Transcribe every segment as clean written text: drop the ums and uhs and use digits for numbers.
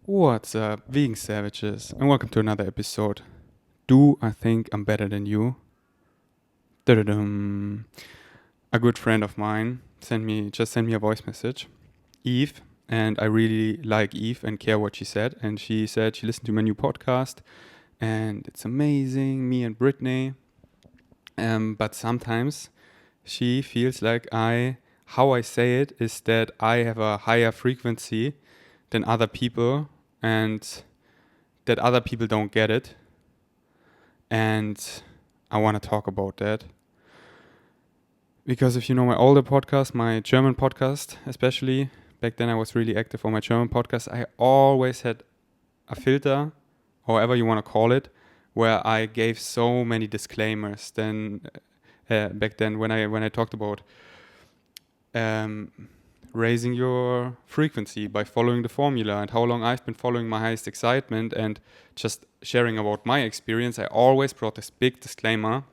What's up, vegan savages, and welcome to another episode. Do I think I'm better than you? Da-da-dum. A good friend of mine sent me a voice message, Eve, and I really like Eve and care what she said. And she said she listened to my new podcast, and it's amazing, me and Brittany. But sometimes she feels like how I say it is that I have a higher frequency than other people, and that other people don't get it. And I want to talk about that. Because if you know my older podcast, my German podcast especially, back then I was really active on my German podcast, I always had a filter, however you want to call it, where I gave so many disclaimers back then when I talked about raising your frequency by following the formula and how long I've been following my highest excitement and just sharing about my experience. I always brought this big disclaimer.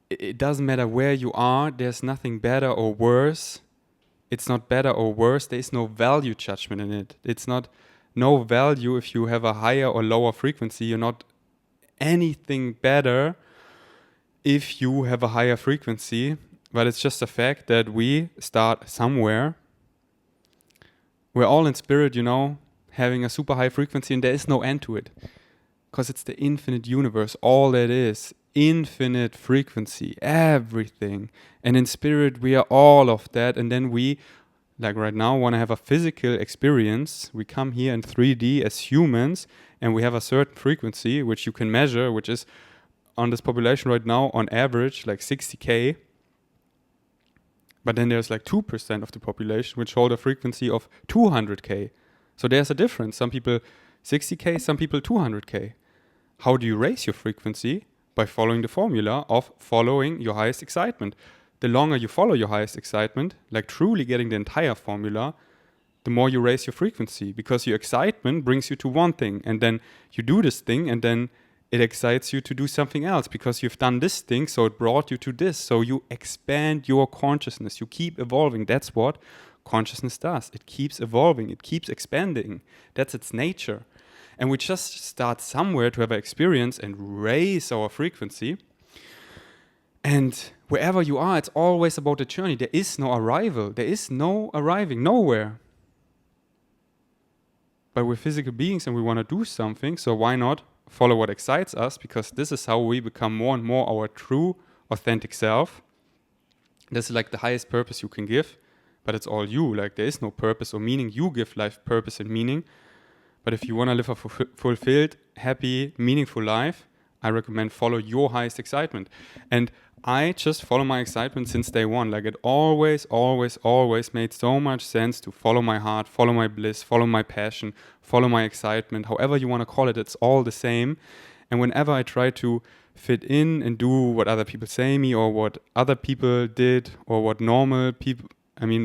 It doesn't matter where you are, there's nothing better or worse. It's not better or worse, there is no value judgment in it. It's not no value if you have a higher or lower frequency. You're not anything better if you have a higher frequency. But it's just a fact that we start somewhere. We're all in spirit, having a super high frequency, and there is no end to it. Because it's the infinite universe, all that is. Infinite frequency, everything. And in spirit, we are all of that. And then we, like right now, want to have a physical experience. We come here in 3D as humans, and we have a certain frequency, which you can measure, which is on this population right now, on average, like 60K. But then there's like 2% of the population which hold a frequency of 200K. So there's a difference. Some people 60K, some people 200K. How do you raise your frequency? By following the formula of following your highest excitement. The longer you follow your highest excitement, like truly getting the entire formula, the more you raise your frequency. Because your excitement brings you to one thing. And then you do this thing, and then it excites you to do something else because you've done this thing, so it brought you to this. So you expand your consciousness. You keep evolving. That's what consciousness does. It keeps evolving. It keeps expanding. That's its nature. And we just start somewhere to have an experience and raise our frequency. And wherever you are, it's always about the journey. There is no arrival. There is no arriving nowhere. But we're physical beings and we want to do something, so why not follow what excites us, because this is how we become more and more our true, authentic self. This is like the highest purpose you can give, but it's all you. Like there is no purpose or meaning. You give life purpose and meaning. But if you want to live a fulfilled, happy, meaningful life, I recommend follow your highest excitement. And I just follow my excitement since day one. Like it always, always, always made so much sense to follow my heart, follow my bliss, follow my passion, follow my excitement. However you want to call it, it's all the same. And whenever I try to fit in and do what other people say me or what other people did or what normal people,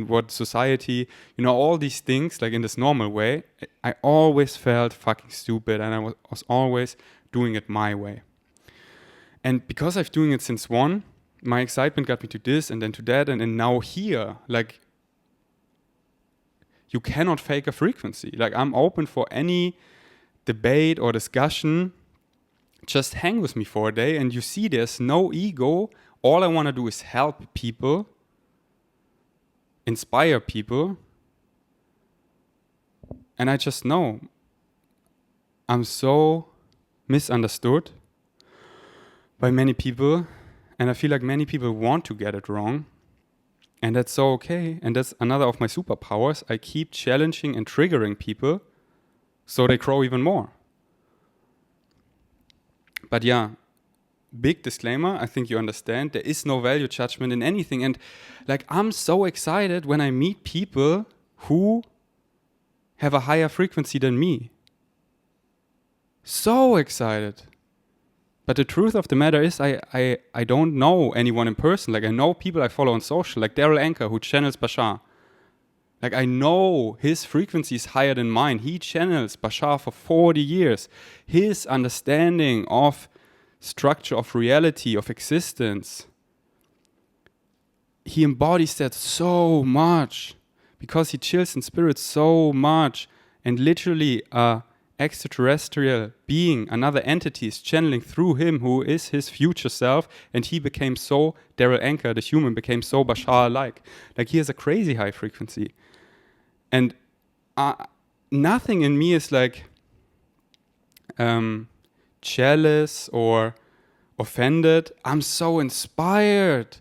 what society, all these things, like in this normal way, I always felt fucking stupid and I was always doing it my way. And because I've doing it since one, my excitement got me to this and then to that and now here. Like, you cannot fake a frequency. Like, I'm open for any debate or discussion. Just hang with me for a day and you see there's no ego. All I want to do is help people, inspire people. And I just know I'm so misunderstood by many people, and I feel like many people want to get it wrong, and that's so okay. And that's another of my superpowers. I keep challenging and triggering people so they grow even more. But yeah, big disclaimer, I think you understand, there is no value judgment in anything. And like, I'm so excited when I meet people who have a higher frequency than me. So excited. But the truth of the matter is I don't know anyone in person. Like I know people I follow on social, like Daryl Anker, who channels Bashar. Like I know his frequency is higher than mine. He channels Bashar for 40 years. His understanding of structure of reality, of existence, he embodies that so much because he chills in spirit so much. and literally a extraterrestrial being, another entity is channeling through him who is his future self, and he became so, Daryl Anker, the human, became so Bashar-like. Like he has a crazy high frequency. And nothing in me is like jealous or offended. I'm so inspired.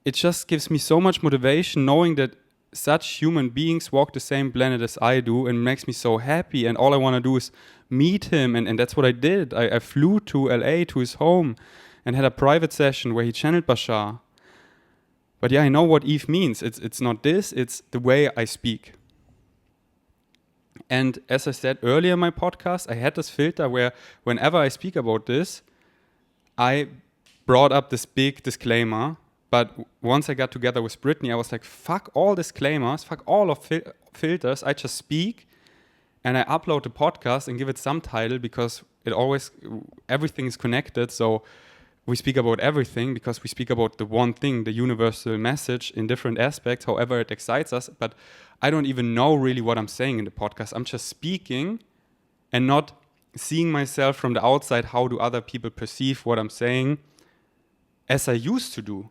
It just gives me so much motivation knowing that such human beings walk the same planet as I do, and makes me so happy. And all I want to do is meet him. And that's what I did. I flew to LA to his home and had a private session where he channeled Bashar. But yeah, I know what Eve means. It's not this, it's the way I speak. And as I said earlier in my podcast, I had this filter where whenever I speak about this, I brought up this big disclaimer. But once I got together with Brittany, I was like, fuck all disclaimers, fuck all of filters. I just speak and I upload the podcast and give it some title, because everything is connected. So we speak about everything because we speak about the one thing, the universal message in different aspects, however it excites us. But I don't even know really what I'm saying in the podcast. I'm just speaking and not seeing myself from the outside. How do other people perceive what I'm saying, as I used to do?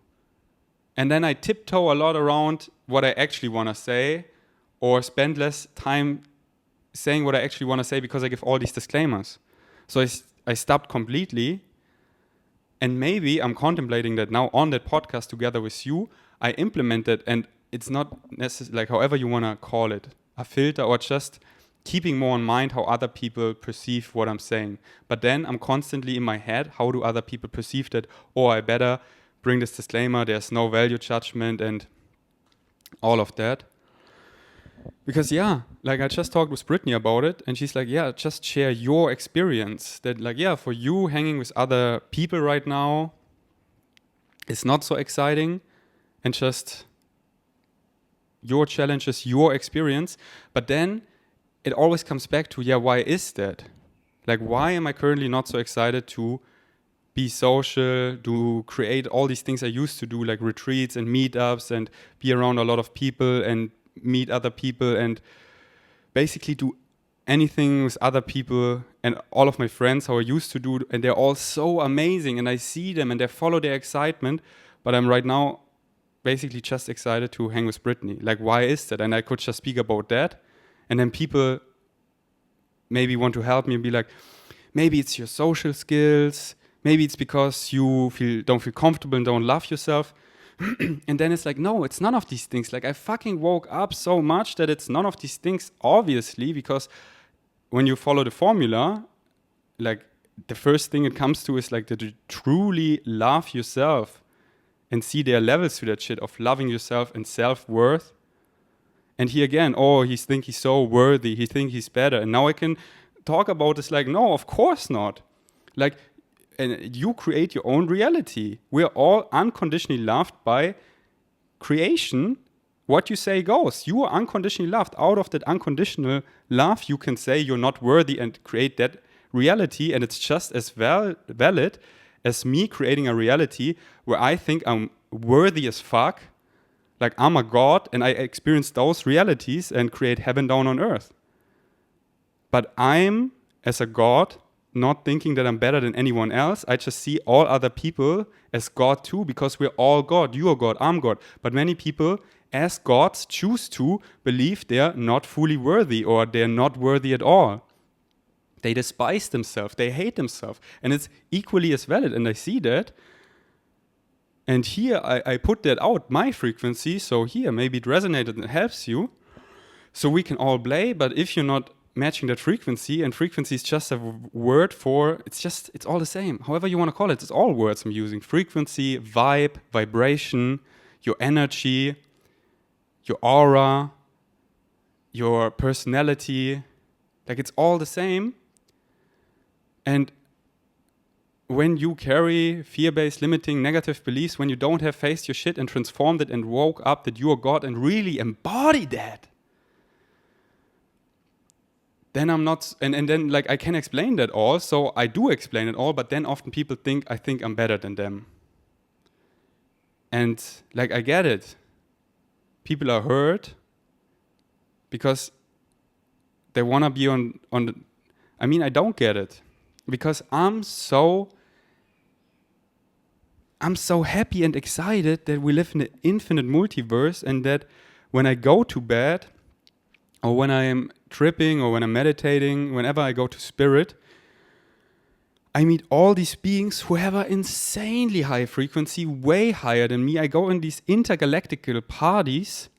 And then I tiptoe a lot around what I actually want to say, or spend less time saying what I actually want to say because I give all these disclaimers. So I stopped completely. And maybe I'm contemplating that now on that podcast together with you, I implement it, and it's not necessarily, like, however you want to call it, a filter, or just keeping more in mind how other people perceive what I'm saying. But then I'm constantly in my head, how do other people perceive that? Or I better bring this disclaimer, there's no value judgment and all of that. Because yeah, like I just talked with Brittany about it, and she's like, yeah, just share your experience. That like, yeah, for you hanging with other people right now is not so exciting, and just your challenges, your experience. But then it always comes back to, yeah, why is that? Like, why am I currently not so excited to be social, to create all these things I used to do, like retreats and meetups, and be around a lot of people and meet other people, and basically do anything with other people and all of my friends how I used to do, and they're all so amazing, and I see them and they follow their excitement, but I'm right now basically just excited to hang with Brittany. Like, why is that? And I could just speak about that, and then people maybe want to help me and be like, maybe it's your social skills, maybe it's because you don't feel comfortable and don't love yourself. And then it's like, no, it's none of these things. Like, I fucking woke up so much that it's none of these things, obviously, because when you follow the formula, like, the first thing it comes to is like that you truly love yourself and see there are levels to that shit of loving yourself and self-worth. And he again, he thinks he's so worthy, he thinks he's better. And now I can talk about this like, no, of course not. Like, and you create your own reality. We're all unconditionally loved by creation. What you say goes. You are unconditionally loved. Out of that unconditional love, you can say you're not worthy and create that reality. And it's just as valid as me creating a reality where I think I'm worthy as fuck. Like, I'm a god and I experience those realities and create heaven down on earth. But I'm, as a god, not thinking that I'm better than anyone else. I just see all other people as God too, because we're all God. You are God, I'm God. But many people, as gods, choose to believe they're not fully worthy, or they're not worthy at all. They despise themselves, they hate themselves. And it's equally as valid, and I see that. And here I put that out, my frequency, so here maybe it resonated and helps you. So we can all play, but if you're not matching that frequency, and frequency is just a word for, it's all the same. However you want to call it, it's all words I'm using. Frequency, vibe, vibration, your energy, your aura, your personality. Like, it's all the same. And when you carry fear-based, limiting, negative beliefs, when you don't have faced your shit and transformed it and woke up that you are God and really embody that, then I'm not, and then like I can explain that all, so I do explain it all, but then often people think I'm better than them. And like, I get it. People are hurt because they want to be on the, I mean, I don't get it, because I'm so happy and excited that we live in an infinite multiverse, and that when I go to bed, or when I am tripping, or when I'm meditating, whenever I go to spirit, I meet all these beings who have an insanely high frequency, way higher than me. I go in these intergalactical parties,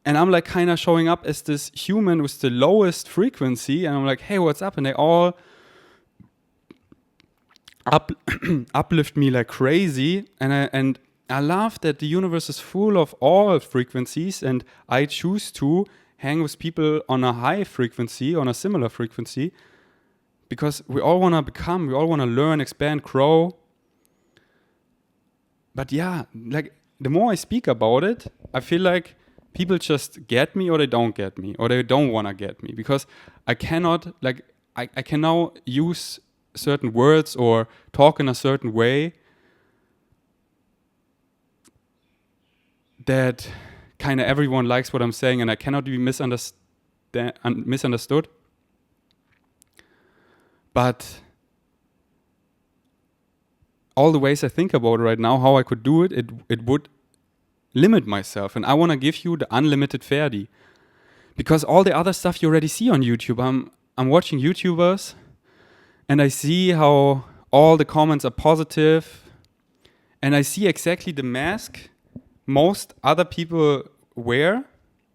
and I'm like kind of showing up as this human with the lowest frequency, and I'm like, hey, what's up? And they all uplift me like crazy, and I love that the universe is full of all frequencies, and I choose to hang with people on a high frequency, on a similar frequency, because we all want to become, we all want to learn, expand, grow. But yeah, like the more I speak about it, I feel like people just get me, or they don't get me, or they don't want to get me, because I cannot, like, I can now use certain words or talk in a certain way that kind of everyone likes what I'm saying, and I cannot be misunderstood. But all the ways I think about it right now, how I could do it, it would limit myself. And I want to give you the unlimited Ferdi. Because all the other stuff you already see on YouTube. I'm watching YouTubers, and I see how all the comments are positive, and I see exactly the mask most other people wear,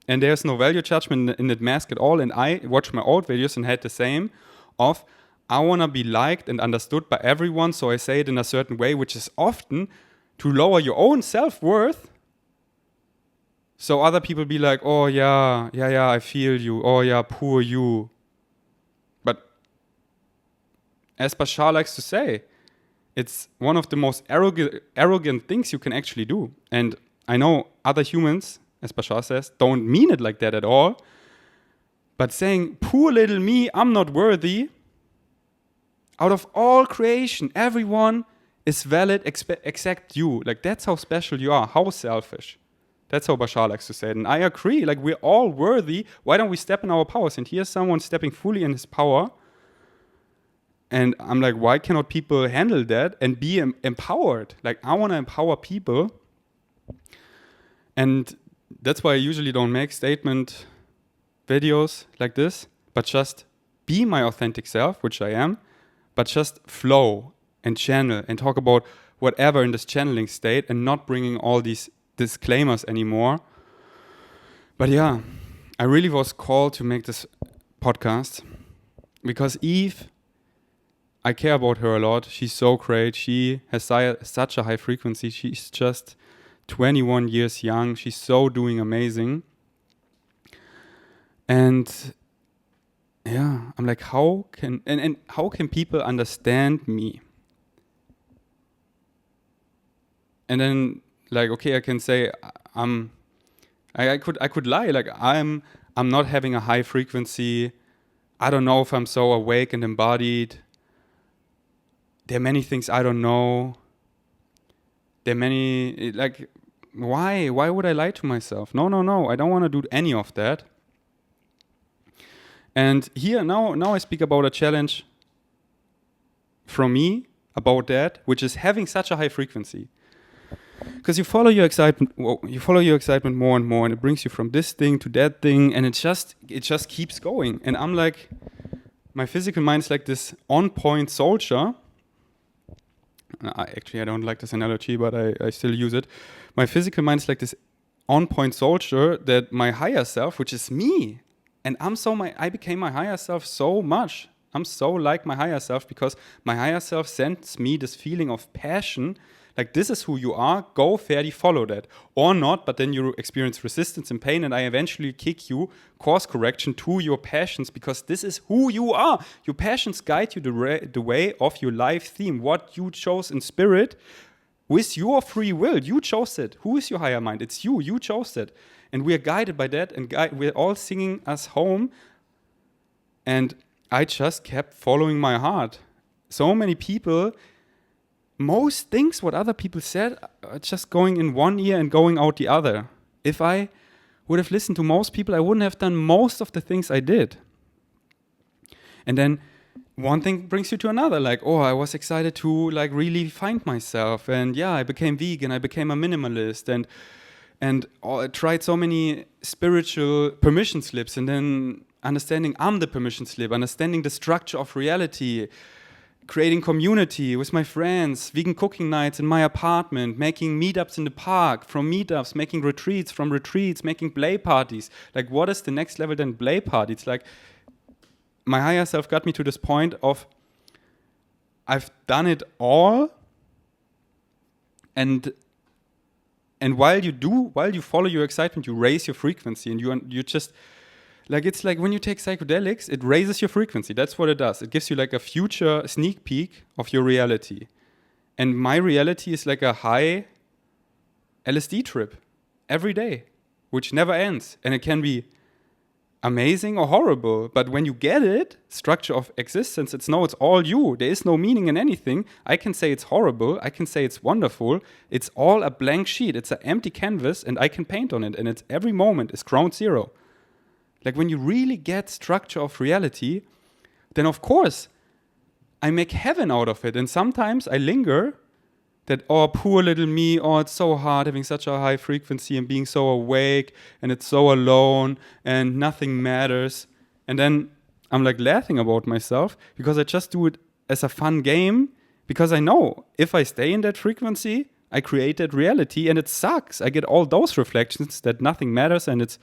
and there's no value judgment in that mask at all. And I watched my old videos and had the same of, I want to be liked and understood by everyone, so I say it in a certain way, which is often to lower your own self-worth. So other people be like, oh yeah, I feel you. Oh yeah, poor you. But as Bashar likes to say, it's one of the most arrogant things you can actually do. And I know other humans, as Bashar says, don't mean it like that at all. But saying, poor little me, I'm not worthy. Out of all creation, everyone is valid except you. Like, that's how special you are, how selfish. That's how Bashar likes to say it. And I agree, like, we're all worthy. Why don't we step in our powers? And here's someone stepping fully in his power. And I'm like, why cannot people handle that and be empowered? Like, I want to empower people. And that's why I usually don't make statement videos like this, but just be my authentic self, which I am, but just flow and channel and talk about whatever in this channeling state, and not bringing all these disclaimers anymore. But yeah, I really was called to make this podcast because Eve, I care about her a lot. She's so great. She has such a high frequency. She's just 21 years young. She's so doing amazing. And yeah, I'm like, how can people understand me? And then, like, okay, I can say I could lie, like I'm not having a high frequency. I don't know if I'm so awake and embodied. There are many things I don't know. There are many, like, why would I lie to myself? No, I don't want to do any of that. And here, now I speak about a challenge from me about that, which is having such a high frequency. Because you follow your excitement more and more, and it brings you from this thing to that thing, and it just keeps going. And I'm like, my physical mind is like this on-point soldier. Actually, I don't like this analogy, but I still use it. My physical mind is like this on-point soldier that my higher self, which is me, and I became my higher self so much. I'm so like my higher self because my higher self sends me this feeling of passion. Like, this is who you are. Go, Ferdi, follow that. Or not, but then you experience resistance and pain, and I eventually kick you, course correction, to your passions, because this is who you are. Your passions guide you the way of your life theme, what you chose in spirit with your free will. You chose it. Who is your higher mind? It's you. You chose it. And we are guided by that, and we're all singing us home. And I just kept following my heart. So many people, most things what other people said are just going in one ear and going out the other. If I would have listened to most people, I wouldn't have done most of the things I did. And then one thing brings you to another, like, oh, I was excited to like really find myself, and yeah, I became vegan, I became a minimalist, and I tried so many spiritual permission slips, and then understanding I'm the permission slip, understanding the structure of reality, creating community with my friends, vegan cooking nights in my apartment, making meetups in the park, from meetups, making retreats, from retreats, making play parties. Like, what is the next level than play parties? Like, my higher self got me to this point of I've done it all, and while you follow your excitement, you raise your frequency, and you just like, it's like when you take psychedelics, it raises your frequency. That's what it does. It gives you like a future sneak peek of your reality. And my reality is like a high LSD trip every day, which never ends, and it can be amazing or horrible, but when you get it, structure of existence, it's all you. There is no meaning in anything. I can say it's horrible, I can say it's wonderful. It's all a blank sheet. It's an empty canvas, and I can paint on it, and it's every moment is ground zero. Like, when you really get structure of reality, then of course I make heaven out of it. And sometimes I linger that, oh, poor little me, oh, it's so hard having such a high frequency and being so awake, and it's so alone and nothing matters. And then I'm like laughing about myself because I just do it as a fun game, because I know if I stay in that frequency, I create that reality, and it sucks. I get all those reflections that nothing matters, and it's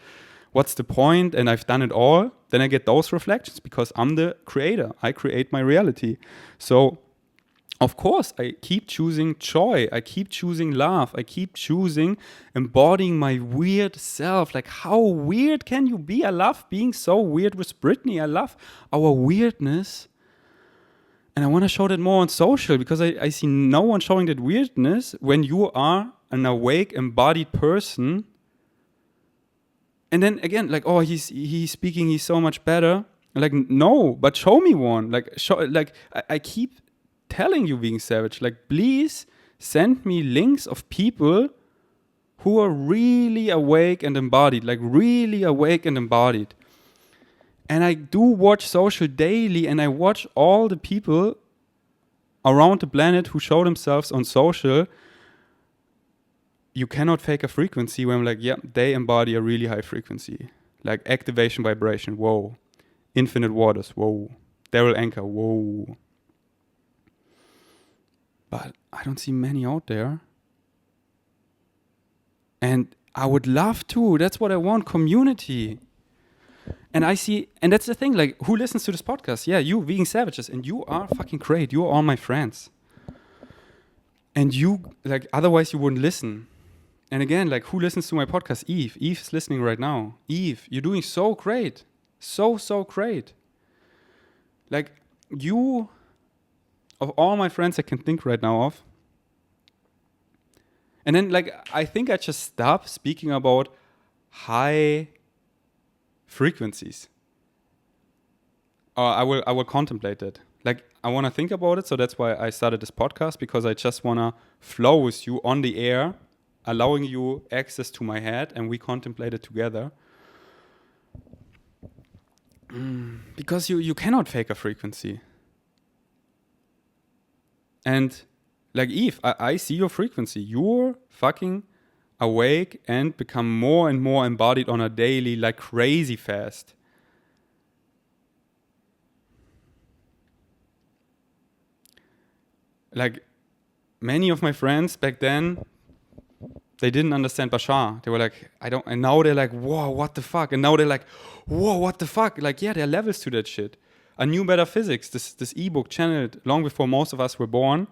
what's the point, and I've done it all. Then I get those reflections because I'm the creator. I create my reality. So of course, I keep choosing joy. I keep choosing love. I keep choosing embodying my weird self. Like, how weird can you be? I love being so weird with Brittany. I love our weirdness. And I want to show that more on social, because I see no one showing that weirdness when you are an awake, embodied person. And then again, like, oh, he's speaking, he's so much better. Like, no, but show me one. I keep telling you, Vegan Savage, like, please send me links of people who are really awake and embodied, like really awake and embodied. And I do watch social daily, and I watch all the people around the planet who show themselves on social. You cannot fake a frequency where I'm like, yeah, they embody a really high frequency. Like activation vibration, whoa. Infinite waters, whoa. Daryl Anchor, whoa. But I don't see many out there. And I would love to. That's what I want, community. And I see, and that's the thing, like, who listens to this podcast? Yeah, you, Vegan Savages, and you are fucking great. You are all my friends. And you, like, otherwise you wouldn't listen. And again, like, who listens to my podcast? Eve. Eve's listening right now. Eve, you're doing so great. So great. Like, you, of all my friends I can think right now of. And then, like, I think I just stop speaking about high frequencies. I will contemplate it. Like, I want to think about it, so that's why I started this podcast, because I just want to flow with you on the air, allowing you access to my head, and we contemplate it together. Because you cannot fake a frequency. And like, Eve, I see your frequency. You're fucking awake and become more and more embodied on a daily, like, crazy fast. Like, many of my friends back then, they didn't understand Bashar. They were like, and now they're like, whoa, what the fuck? And now they're like, whoa, what the fuck? Like, yeah, there are levels to that shit. A New Metaphysics, this ebook channeled long before most of us were born.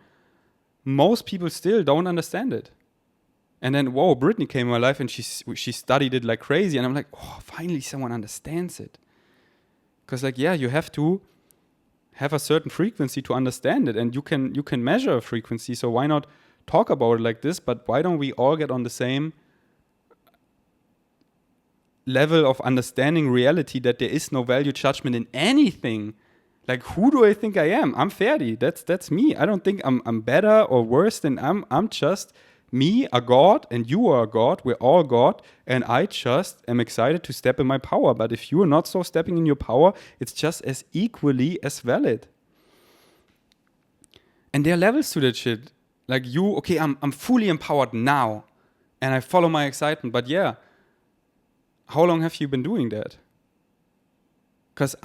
Most people still don't understand it. And then, whoa, Brittany came in my life and she studied it like crazy. And I'm like, oh, finally someone understands it. Because, like, yeah, you have to have a certain frequency to understand it. And you can measure a frequency. So why not talk about it like this? But why don't we all get on the same level of understanding reality, that there is no value judgment in anything? Like, who do I think I am? I'm Ferdi. That's me. I don't think I'm better or worse than I'm just me, a god, and you are a god. We're all god. And I just am excited to step in my power. But if you're not so stepping in your power, it's just as equally as valid. And there are levels to that shit. Like you, okay, I'm fully empowered now. And I follow my excitement. But yeah, how long have you been doing that? Because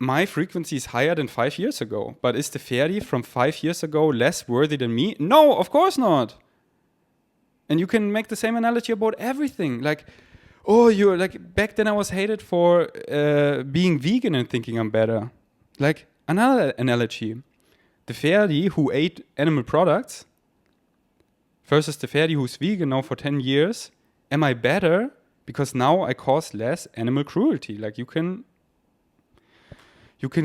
my frequency is higher than 5 years ago. But is the Ferdi from 5 years ago less worthy than me? No, of course not. And you can make the same analogy about everything. Like, oh, you're like, back then I was hated for being vegan and thinking I'm better. Like, another analogy. The Ferdi who ate animal products versus the Ferdi who's vegan now for 10 years. Am I better? Because now I cause less animal cruelty. Like, you can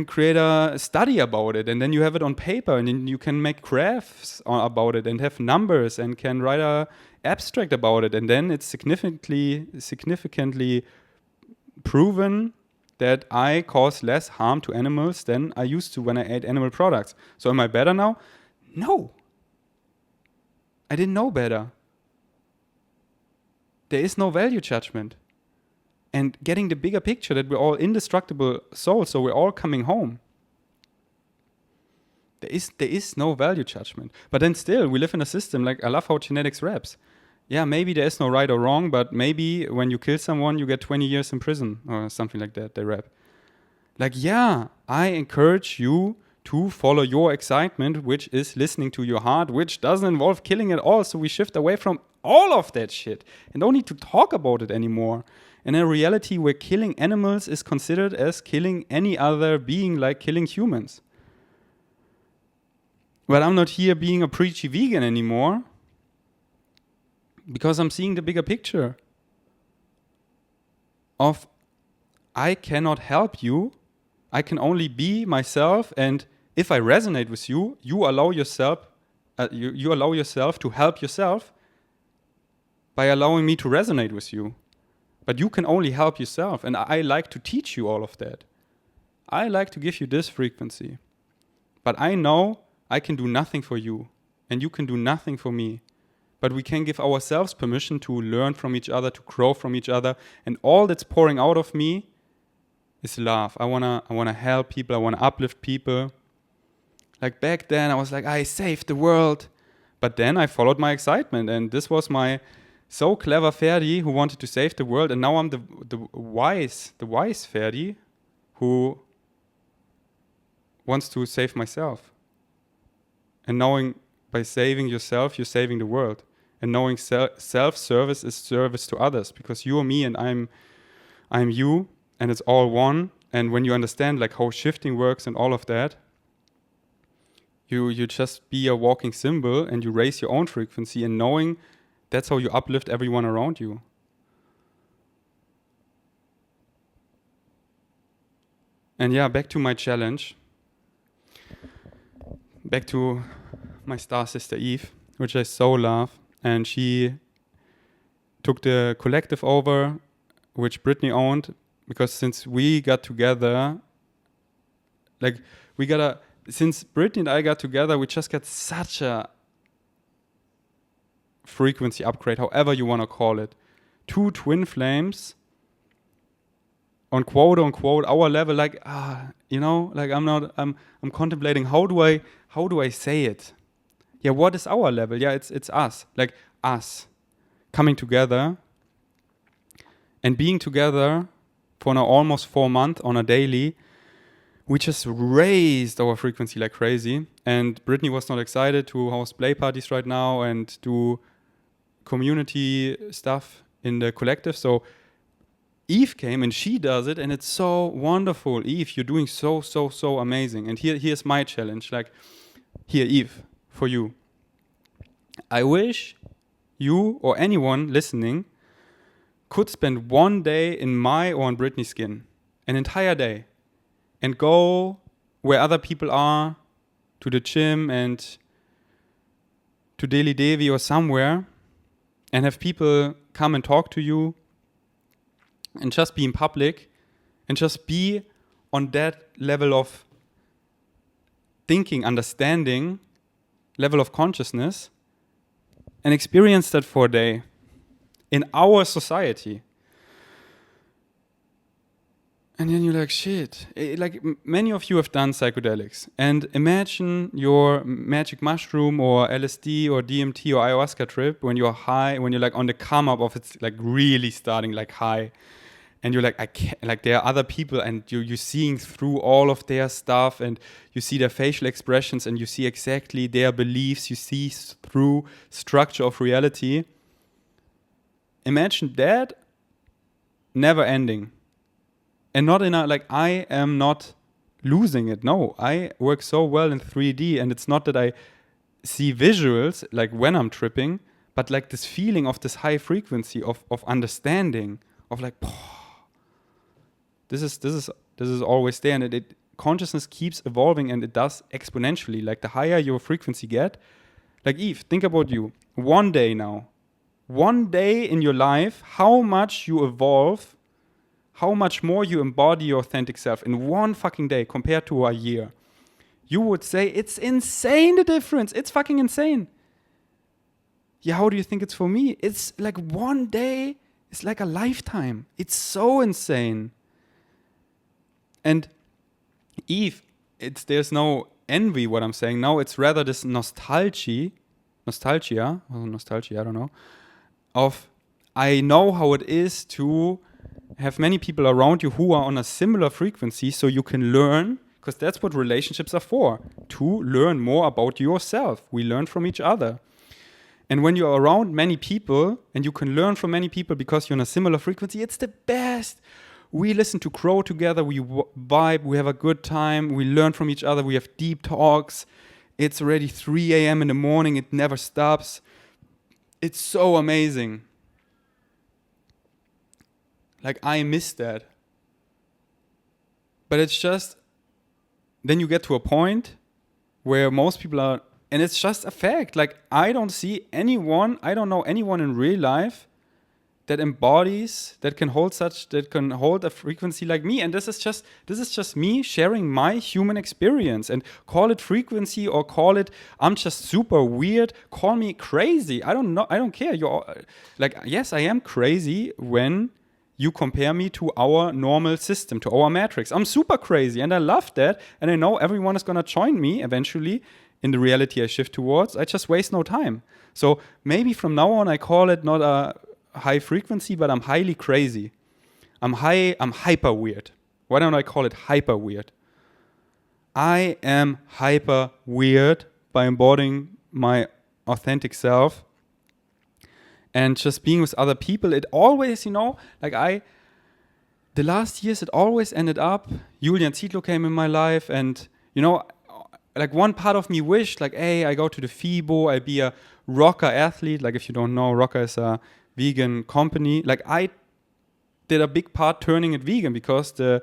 create a study about it, and then you have it on paper, and then you can make graphs about it and have numbers and can write a abstract about it, and then it's significantly proven that I cause less harm to animals than I used to when I ate animal products. So am I better now? No. I didn't know better. There is no value judgment. And getting the bigger picture that we're all indestructible souls, so we're all coming home. There is no value judgment. But then still, we live in a system, like, I love how genetics raps. Yeah, maybe there is no right or wrong, but maybe when you kill someone, you get 20 years in prison or something like that, they rap. Like, yeah, I encourage you to follow your excitement, which is listening to your heart, which doesn't involve killing at all. So we shift away from all of that shit and don't need to talk about it anymore. In a reality where killing animals is considered as killing any other being, like killing humans. But I'm not here being a preachy vegan anymore because I'm seeing the bigger picture of I cannot help you. I can only be myself, and if I resonate with you, you allow yourself you allow yourself to help yourself by allowing me to resonate with you. But you can only help yourself, and I like to teach you all of that. I like to give you this frequency. But I know I can do nothing for you, and you can do nothing for me. But we can give ourselves permission to learn from each other, to grow from each other, and all that's pouring out of me is love. I wanna help people, I wanna uplift people. Like back then, I was like, I saved the world. But then I followed my excitement, and this was my so clever Ferdi who wanted to save the world, and now I'm the wise Ferdi who wants to save myself. And knowing by saving yourself, you're saving the world. And knowing self-service is service to others, because you are me and I'm you, and it's all one. And when you understand like how shifting works and all of that, you just be a walking symbol and you raise your own frequency, and knowing that's how you uplift everyone around you. And yeah, back to my challenge. Back to my star sister Eve, which I so love. And she took the collective over, which Brittany owned, because since we got together, since Brittany and I got together, we just got such a frequency upgrade, however you want to call it. 2 twin flames on quote unquote our level, I'm contemplating how do I say it? Yeah, what is our level? Yeah, it's us. Like us coming together and being together for now almost 4 months on a daily. We just raised our frequency like crazy. And Brittany was not excited to host play parties right now and do community stuff in the collective. So Eve came and she does it, and it's so wonderful. Eve, you're doing so amazing. And here's my challenge. Like, here, Eve, for you. I wish you or anyone listening could spend one day in my or in Brittany's skin, an entire day, and go where other people are, to the gym and to Delhi Devi or somewhere, and have people come and talk to you, and just be in public, and just be on that level of thinking, understanding, level of consciousness and experience that for a day in our society. And then you're like, shit. Like many of you have done psychedelics. And imagine your magic mushroom or LSD or DMT or ayahuasca trip when you're high, when you're like on the come up of it's like really starting like high. And you're like, I can't, like there are other people and you're seeing through all of their stuff and you see their facial expressions and you see exactly their beliefs. You see through structure of reality. Imagine that never ending. And not in a, like, I am not losing it. No, I work so well in 3D, and it's not that I see visuals, like when I'm tripping, but like this feeling of this high frequency of understanding, of like, this is always there, and it consciousness keeps evolving, and it does exponentially. Like the higher your frequency get, like Eve, think about you. One day in your life, how much you evolve, how much more you embody your authentic self in one fucking day compared to a year. You would say, it's insane, the difference. It's fucking insane. Yeah, how do you think it's for me? It's like one day is like a lifetime. It's so insane. And Eve, there's no envy what I'm saying now. It's rather this nostalgia, I don't know, of I know how it is to have many people around you who are on a similar frequency so you can learn, because that's what relationships are for, to learn more about yourself. We learn from each other. And when you're around many people and you can learn from many people because you're on a similar frequency, it's the best. We listen to Crow together, we vibe, we have a good time, we learn from each other, we have deep talks. It's already 3 a.m. in the morning, it never stops. It's so amazing. Like, I miss that. But it's just, then you get to a point where most people are, and it's just a fact. Like, I don't know anyone in real life that embodies, that can hold a frequency like me. And this is just me sharing my human experience. And call it frequency or call it, I'm just super weird. Call me crazy. I don't know. I don't care. Like, yes, I am crazy when you compare me to our normal system, to our matrix. I'm super crazy and I love that. And I know everyone is going to join me eventually in the reality I shift towards. I just waste no time. So maybe from now on I call it not a high frequency, but I'm highly crazy. I'm hyper weird. Why don't I call it hyper weird? I am hyper weird by embodying my authentic self. And just being with other people, it always, the last years, it always ended up, Julian Zietlow came in my life and, like one part of me wished, like, hey, I go to the FIBO, I'll be a Rocker athlete. Like, if you don't know, Rocker is a vegan company. Like, I did a big part turning it vegan because the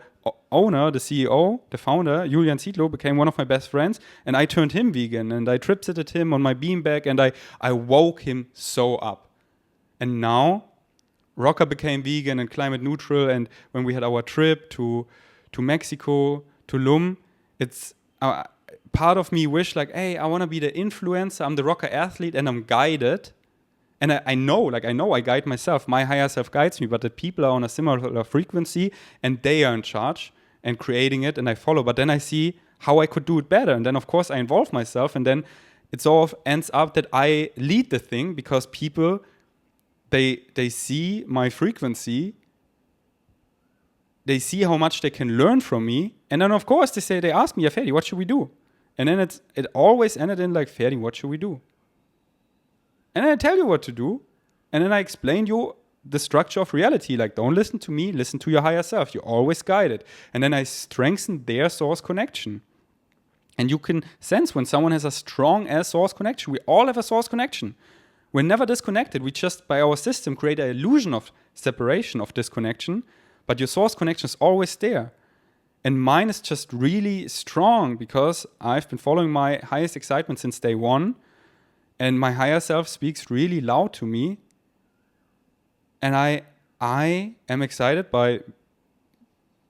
owner, the CEO, the founder, Julian Zietlow, became one of my best friends, and I turned him vegan, and I trip-sitted him on my beanbag, and I woke him so up. And now, Rocker became vegan and climate neutral. And when we had our trip to Mexico, Tulum, it's part of me wished like, hey, I want to be the influencer. I'm the Rocker athlete and I'm guided. And I know I guide myself. My higher self guides me, but the people are on a similar frequency and they are in charge and creating it and I follow. But then I see how I could do it better. And then, of course, I involve myself. And then it sort of ends up that I lead the thing because people, they see my frequency, they see how much they can learn from me, and then of course they ask me, yeah, Ferdi, what should we do? And then it always ended in like, Ferdi, what should we do? And then I tell you what to do, and then I explain you the structure of reality, like don't listen to me, listen to your higher self, you're always guided. And then I strengthen their source connection. And you can sense when someone has a strong as source connection. We all have a source connection. We're never disconnected. We just, by our system, create an illusion of separation, of disconnection. But your source connection is always there. And mine is just really strong because I've been following my highest excitement since day one. And my higher self speaks really loud to me. And I am excited by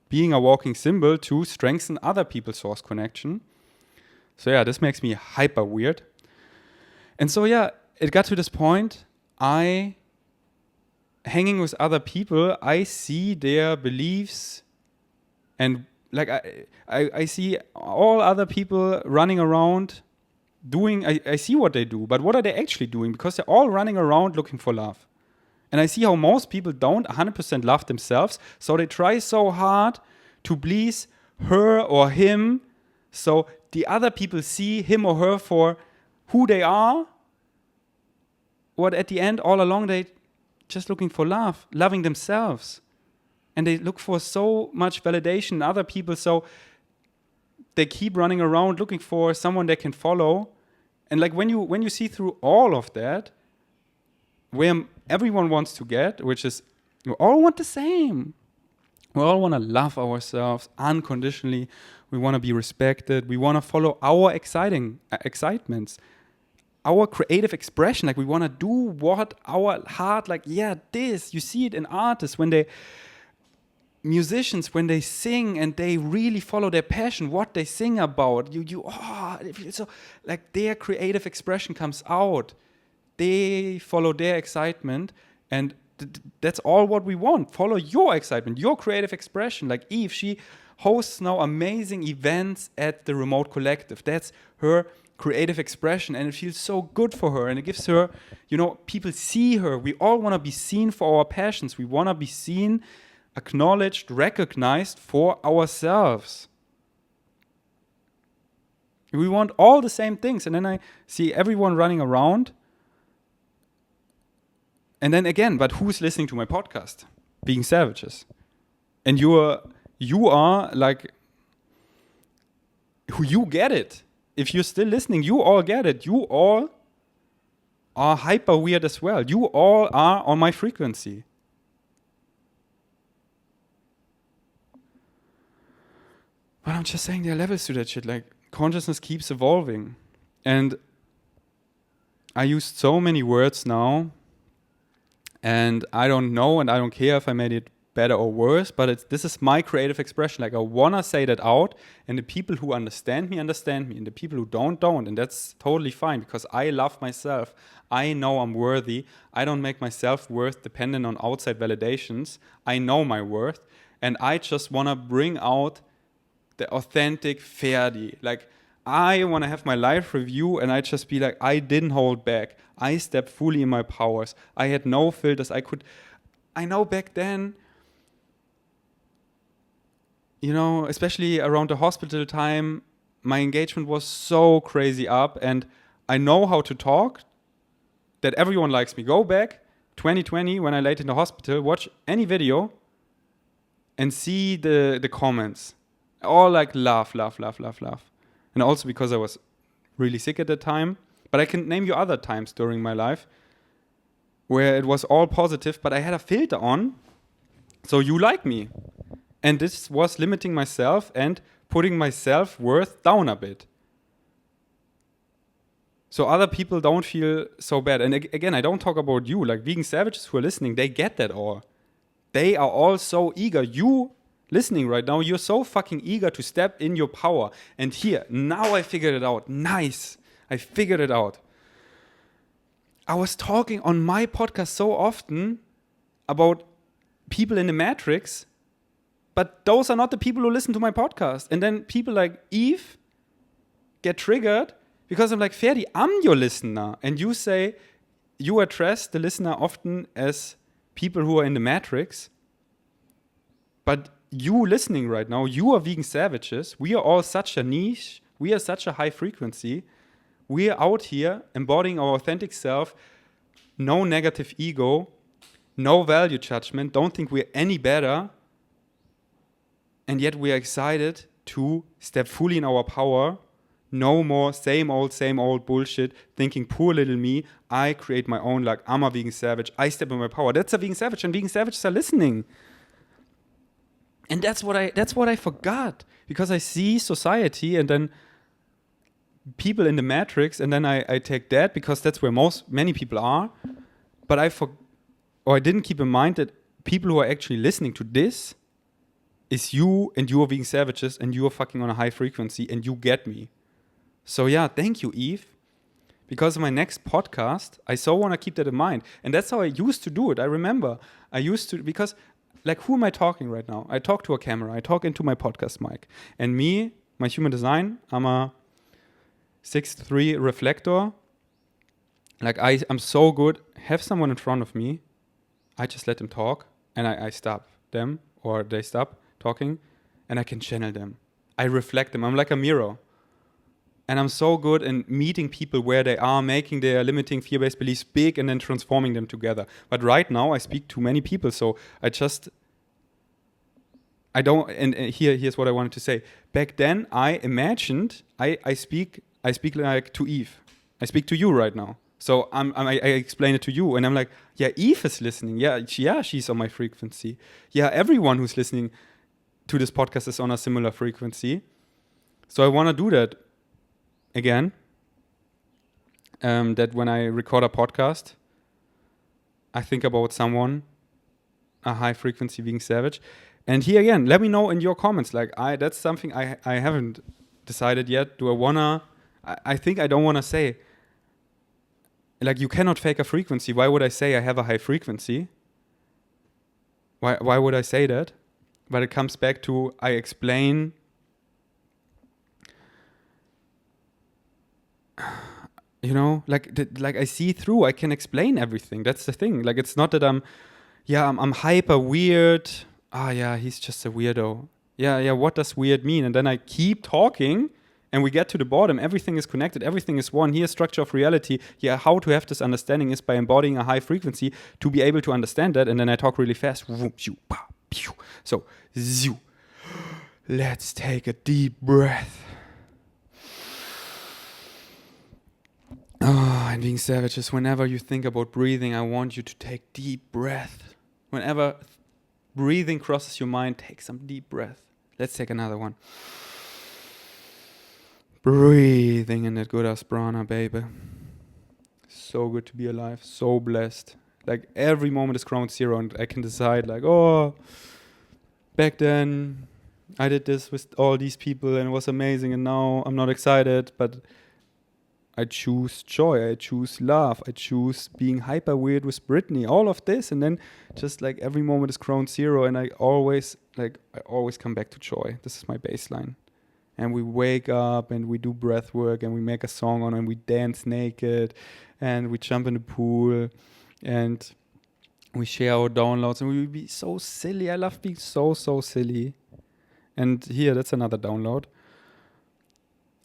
being a walking symbol to strengthen other people's source connection. So yeah, this makes me hyper weird. And so, yeah, it got to this point. Hanging with other people, I see their beliefs, and like I see all other people running around doing, I see what they do, but what are they actually doing? Because they're all running around looking for love. And I see how most people don't 100% love themselves, so they try so hard to please her or him, so the other people see him or her for who they are, what at the end, all along, they just looking for love, loving themselves. And they look for so much validation in other people, so they keep running around looking for someone they can follow. And like when you see through all of that, where everyone wants to get, which is we all want the same. We all want to love ourselves unconditionally. We want to be respected. We want to follow our excitements, our creative expression. Like we want to do what our heart, like, yeah, this. You see it in artists musicians, when they sing and they really follow their passion, what they sing about. So like their creative expression comes out. They follow their excitement, and that's all what we want. Follow your excitement, your creative expression. Like Eve, she hosts now amazing events at the Remote Collective. That's her creative expression, and it feels so good for her, and it gives her, people see her. We all want to be seen for our passions. We want to be seen, acknowledged, recognized for ourselves. We want all the same things, and then I see everyone running around. And then again, but who's listening to my podcast? Being Savages. And you are like, you get it. If you're still listening, you all get it. You all are hyper weird as well. You all are on my frequency. But I'm just saying there are levels to that shit. Like, consciousness keeps evolving. And I used so many words now, and I don't know, and I don't care if I made it better or worse, but this is my creative expression. Like, I want to say that out, and the people who understand me, and the people who don't. And that's totally fine, because I love myself. I know I'm worthy. I don't make my self-worth dependent on outside validations. I know my worth, and I just want to bring out the authentic Ferdi. Like, I want to have my life review, and I just be like, I didn't hold back. I stepped fully in my powers. I had no filters. I know back then, especially around the hospital time, my engagement was so crazy up, and I know how to talk, that everyone likes me. Go back 2020 when I laid in the hospital, watch any video and see the comments. All like love. And also because I was really sick at the time. But I can name you other times during my life where it was all positive, but I had a filter on, so you like me. And this was limiting myself and putting my self-worth down a bit. So other people don't feel so bad. And again, I don't talk about you. Like vegan savages who are listening, they get that all. They are all so eager. You listening right now, you're so fucking eager to step in your power. And here, now I figured it out. Nice. I figured it out. I was talking on my podcast so often about people in the Matrix, but those are not the people who listen to my podcast. And then people like Eve get triggered because I'm like, Ferdi, I'm your listener. And you say, you address the listener often as people who are in the Matrix. But you listening right now, you are vegan savages. We are all such a niche. We are such a high frequency. We are out here embodying our authentic self. No negative ego. No value judgment. Don't think we're any better. And yet we are excited to step fully in our power. No more same old bullshit. Thinking poor little me. I create my own, like I'm a vegan savage. I step in my power. That's a vegan savage, and vegan savages are listening. And that's what I forgot, because I see society and then people in the Matrix, and then I take that because that's where many people are. But I didn't keep in mind that people who are actually listening to this is you, and you are vegan savages, and you are fucking on a high frequency, and you get me. So yeah, thank you, Eve, because of my next podcast, I so want to keep that in mind. And that's how I used to do it. I remember I used to, because like, who am I talking right now? I talk to a camera. I talk into my podcast mic. And me, my human design, I'm a 6'3" reflector. Like, I'm so good. Have someone in front of me. I just let them talk. And I stop them, or they stop talking. And I can channel them. I reflect them. I'm like a mirror. And I'm so good in meeting people where they are, making their limiting fear-based beliefs big and then transforming them together. But right now, I speak to many people, so I don't, and here's what I wanted to say. Back then, I imagined, I speak like to Eve. I speak to you right now. So I explain it to you, and I'm like, yeah, Eve is listening. Yeah, she's on my frequency. Yeah, everyone who's listening to this podcast is on a similar frequency. So I want to do that again, that when I record a podcast, I think about someone, a high frequency being savage. And here again, let me know in your comments. Like, that's something I haven't decided yet. Do I wanna? I think I don't wanna say. Like, you cannot fake a frequency. Why would I say I have a high frequency? Why would I say that? But it comes back to, I explain. You know, like I see through. I can explain everything. That's the thing. Like, it's not that I'm hyper weird. Yeah, he's just a weirdo. Yeah, what does weird mean? And then I keep talking, and we get to the bottom. Everything is connected. Everything is one. Here's structure of reality. Yeah, how to have this understanding is by embodying a high frequency to be able to understand that. And then I talk really fast. So, let's take a deep breath. And being savages, whenever you think about breathing, I want you to take deep breath. Whenever breathing crosses your mind, take some deep breath. Let's take another one. Breathing in that good asprana, baby. So good to be alive, so blessed. Like, every moment is ground zero, and I can decide, like, back then I did this with all these people and it was amazing, and now I'm not excited, but I choose joy, I choose love, I choose being hyper weird with Britney, all of this, and then just like every moment is ground zero, and I always come back to joy. This is my baseline. And we wake up and we do breath work and we make a song on, and we dance naked and we jump in the pool and we share our downloads, and we be so silly. I love being so silly. And here, that's another download.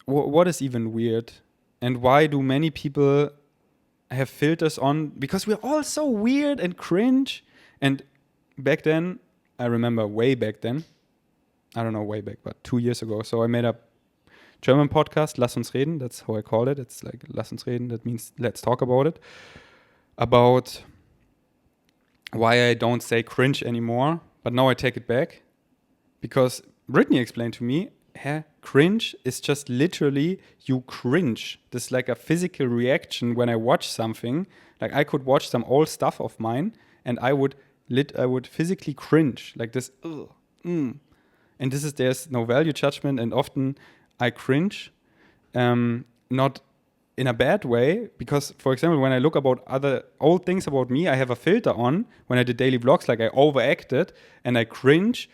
What is even weird? And why do many people have filters on? Because we're all so weird and cringe. And back then, I remember way back then, I don't know way back, but 2 years ago. So I made a German podcast, Lass uns reden. That's how I call it. It's like Lass uns reden. That means let's talk about it. About why I don't say cringe anymore. But now I take it back. Because Brittany explained to me, cringe is just literally you cringe. This is like a physical reaction when I watch something. Like, I could watch some old stuff of mine and I would physically cringe like this. And there's no value judgment, and often I cringe, not in a bad way, because, for example, when I look about other old things about me, I have a filter on when I did daily vlogs, like I overacted and I cringe.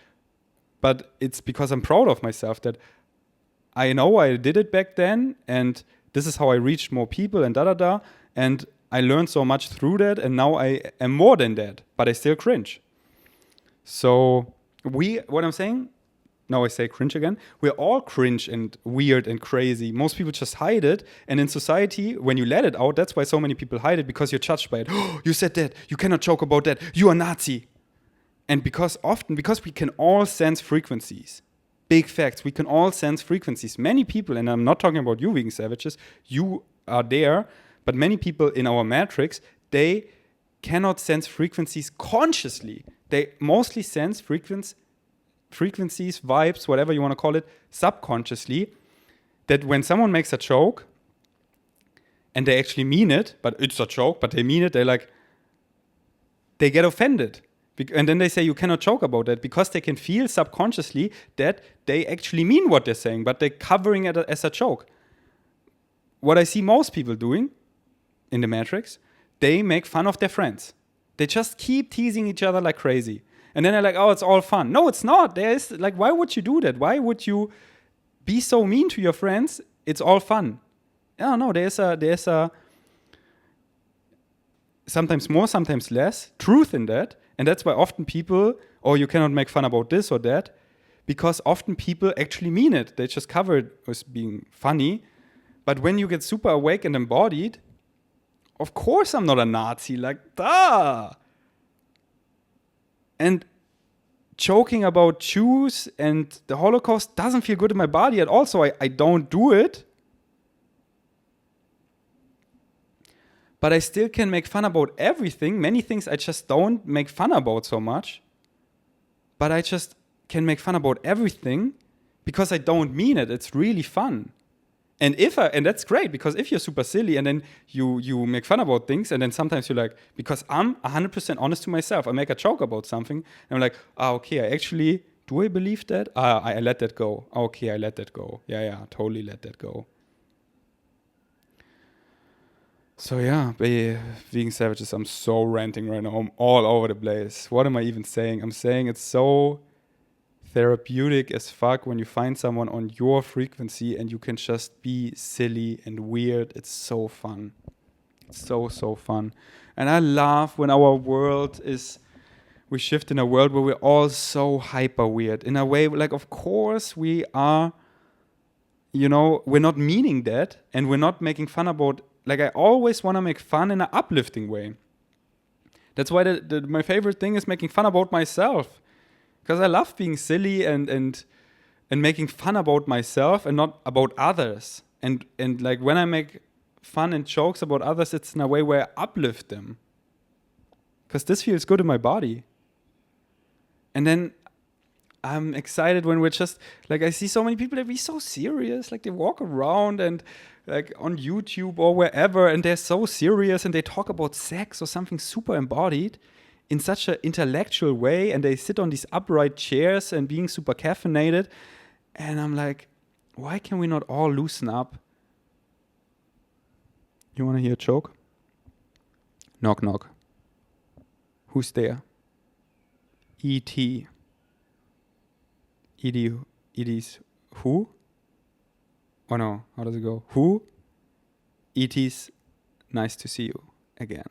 But it's because I'm proud of myself that I know I did it back then, and this is how I reached more people and da-da-da. And I learned so much through that, and now I am more than that, but I still cringe. So what I'm saying, now I say cringe again, we're all cringe and weird and crazy. Most people just hide it. And in society, when you let it out, that's why so many people hide it, because you're judged by it. Oh, you said that. You cannot joke about that. You are Nazi. And because we can all sense frequencies, big facts, we can all sense frequencies. Many people, and I'm not talking about you vegan savages, you are there, but many people in our matrix, they cannot sense frequencies consciously. They mostly sense frequencies, vibes, whatever you want to call it, subconsciously, that when someone makes a joke, and they actually mean it, but it's a joke, but they mean it, they get offended. And then they say you cannot joke about that, because they can feel subconsciously that they actually mean what they're saying, but they're covering it as a joke. What I see most people doing, in the Matrix, they make fun of their friends. They just keep teasing each other like crazy. And then they're like, oh, it's all fun. No, it's not. There is, like, why would you do that? Why would you be so mean to your friends? It's all fun. No, there's a sometimes more, sometimes less truth in that. And that's why often people, oh, you cannot make fun about this or that, because often people actually mean it. They just cover it as being funny. But when you get super awake and embodied, of course I'm not a Nazi, like, duh. And joking about Jews and the Holocaust doesn't feel good in my body at all, so I don't do it. But I still can make fun about everything. Many things I just don't make fun about so much. But I just can make fun about everything because I don't mean it. It's really fun. And that's great, because if you're super silly and then you make fun about things, and then sometimes you're like, because I'm 100% honest to myself, I make a joke about something, and I'm like, okay, do I believe that? I let that go. Okay, I let that go. Yeah, totally let that go. So yeah, being savages, I'm so ranting right now. I'm all over the place. What am I even saying? I'm saying it's so therapeutic as fuck when you find someone on your frequency and you can just be silly and weird. It's so fun. It's so fun. And I love when we shift in a world where we're all so hyper weird. In a way, like, of course we are, we're not meaning that, and we're not making fun about, like, I always want to make fun in an uplifting way. That's why my favorite thing is making fun about myself. Because I love being silly and making fun about myself and not about others. And like, when I make fun and jokes about others, it's in a way where I uplift them. Because this feels good in my body. And then I'm excited when we're just, like, I see so many people that be so serious. Like, they walk around and, like, on YouTube or wherever, and they're so serious and they talk about sex or something super embodied in such an intellectual way, and they sit on these upright chairs and being super caffeinated, and I'm like, why can we not all loosen up? You want to hear a joke? Knock, knock. Who's there? E.T. E.T.'s who? Oh no, how does it go? Who? E.T.'s nice to see you again.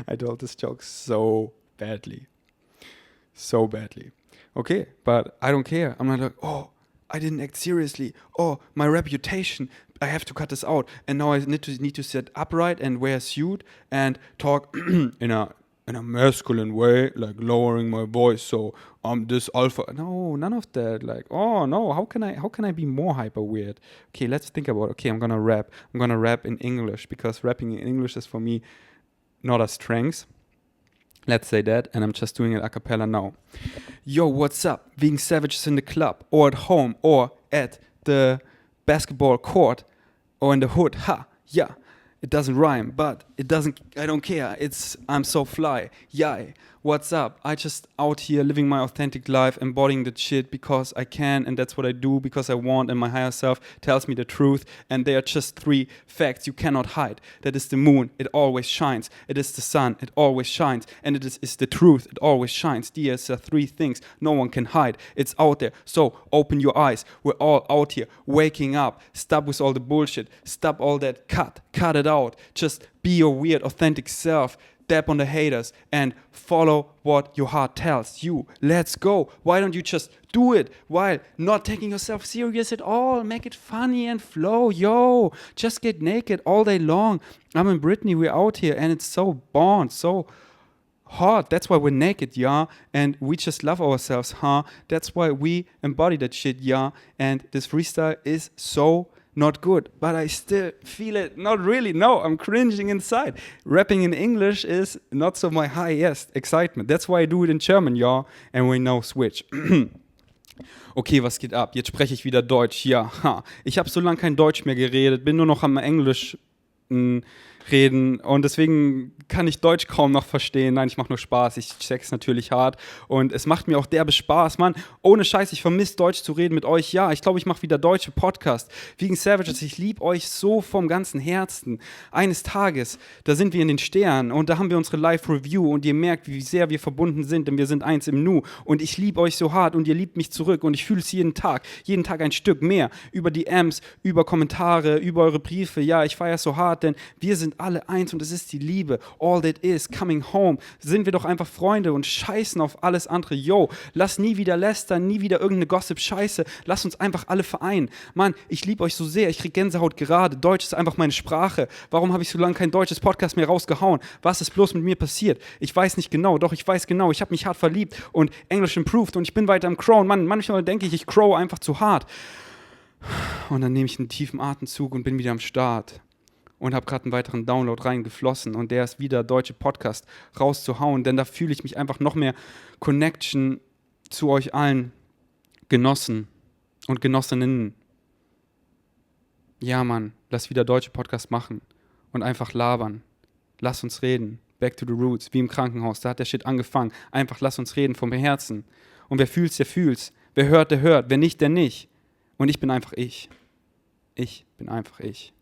I told this joke so badly. So badly. Okay, but I don't care. I'm not like, oh, I didn't act seriously. Oh, my reputation. I have to cut this out. And now I need to sit upright and wear a suit and talk in a masculine way, like lowering my voice. So I'm this alpha. No, none of that. Like, oh no, how can I be more hyper weird? Okay, let's think about. Okay, I'm gonna rap. I'm gonna rap in English, because rapping in English is for me not a strength. Let's say that, and I'm just doing it a cappella now. Yo, what's up? Being savages in the club, or at home, or at the basketball court, or in the hood. Ha, yeah. It doesn't rhyme, but I don't care. I'm so fly. Yay. What's up? I just out here living my authentic life, embodying the shit because I can, and that's what I do because I want, and my higher self tells me the truth. And there are just 3 facts you cannot hide. That is the moon, it always shines. It is the sun, it always shines. And it is the truth, it always shines. These are 3 things no one can hide. It's out there, so open your eyes. We're all out here, waking up. Stop with all the bullshit. Stop all that. Cut it out. Just be your weird, authentic self. Dab on the haters and follow what your heart tells you. Let's go. Why don't you just do it while not taking yourself serious at all? Make it funny and flow. Yo, just get naked all day long. I'm in Brittany, we're out here, and it's so bond, so hot. That's why we're naked, yeah? And we just love ourselves, huh? That's why we embody that shit, yeah? And this freestyle is so not good, but I still feel it. Not really, no, I'm cringing inside. Rapping in English is not so my highest excitement. That's why I do it in German, ja. And we now switch. Okay, was geht ab? Jetzt spreche ich wieder Deutsch, ja. Ha. Ich habe so lange kein Deutsch mehr geredet, bin nur noch am Englisch reden und deswegen kann ich Deutsch kaum noch verstehen. Nein, ich mache nur Spaß, ich check's natürlich hart und es macht mir auch derbe Spaß, Mann. Ohne Scheiß, ich vermisse Deutsch zu reden mit euch. Ja, ich glaube, ich mache wieder deutsche Podcast. Vegan Savages, ich liebe euch so vom ganzen Herzen. Eines Tages, da sind wir in den Sternen und da haben wir unsere Live-Review und ihr merkt, wie sehr wir verbunden sind, denn wir sind eins im Nu und ich liebe euch so hart und ihr liebt mich zurück und ich fühle es jeden Tag ein Stück mehr, über die Amps, über Kommentare, über eure Briefe. Ja, ich feiere es so hart, denn wir sind alle eins und es ist die Liebe. All that is, coming home. Sind wir doch einfach Freunde und scheißen auf alles andere. Yo, lass nie wieder lästern, nie wieder irgendeine Gossip-Scheiße. Lass uns einfach alle vereinen. Mann, ich liebe euch so sehr, ich krieg Gänsehaut gerade. Deutsch ist einfach meine Sprache. Warum habe ich so lange kein deutsches Podcast mehr rausgehauen? Was ist bloß mit mir passiert? Ich weiß nicht genau, doch ich weiß genau, ich habe mich hart verliebt und Englisch improved und ich bin weiter am Crown. Mann, manchmal denke ich crow einfach zu hart. Und dann nehme ich einen tiefen Atemzug und bin wieder am Start. Und habe gerade einen weiteren Download reingeflossen und der ist wieder deutsche Podcast rauszuhauen, denn da fühle ich mich einfach noch mehr Connection zu euch allen Genossen und Genossinnen. Ja, Mann, lass wieder deutsche Podcast machen und einfach labern. Lass uns reden. Back to the roots, wie im Krankenhaus, da hat der Shit angefangen. Einfach lass uns reden vom Herzen. Und wer fühlt's, der fühlt's. Wer hört, der hört. Wer nicht, der nicht. Und ich bin einfach ich. Ich bin einfach ich.